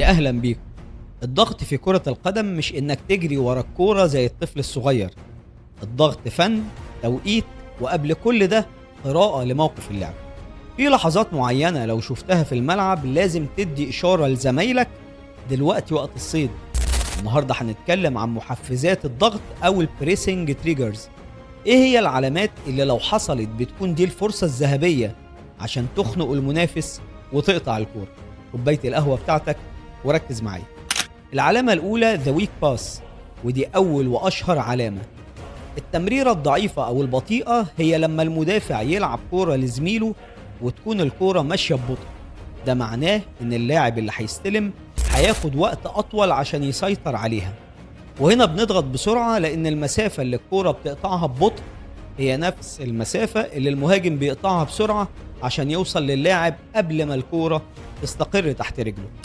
يا أهلا بيكم. الضغط في كرة القدم مش إنك تجري ورا الكورة زي الطفل الصغير. الضغط فن، توقيت، وقبل كل ده قراءة لموقف اللعب. في لحظات معينة لو شفتها في الملعب لازم تدي إشارة لزمايلك دلوقتي وقت الصيد. النهاردة هنتكلم عن محفزات الضغط أو البريسنج تريجرز. إيه هي العلامات اللي لو حصلت بتكون دي الفرصة الذهبية عشان تخنق المنافس وتقطع الكورة؟ كوباية القهوة بتاعتك وركز معايا. العلامة الأولى ذا ويك باس، ودي أول وأشهر علامة. التمريرة الضعيفة أو البطيئة هي لما المدافع يلعب كورة لزميله وتكون الكورة ماشية ببطء. ده معناه إن اللاعب اللي هيستلم هياخد وقت أطول عشان يسيطر عليها، وهنا بنضغط بسرعة لأن المسافة اللي الكورة بتقطعها ببطء هي نفس المسافة اللي المهاجم بيقطعها بسرعة عشان يوصل للاعب قبل ما الكورة تستقر تحت رجله.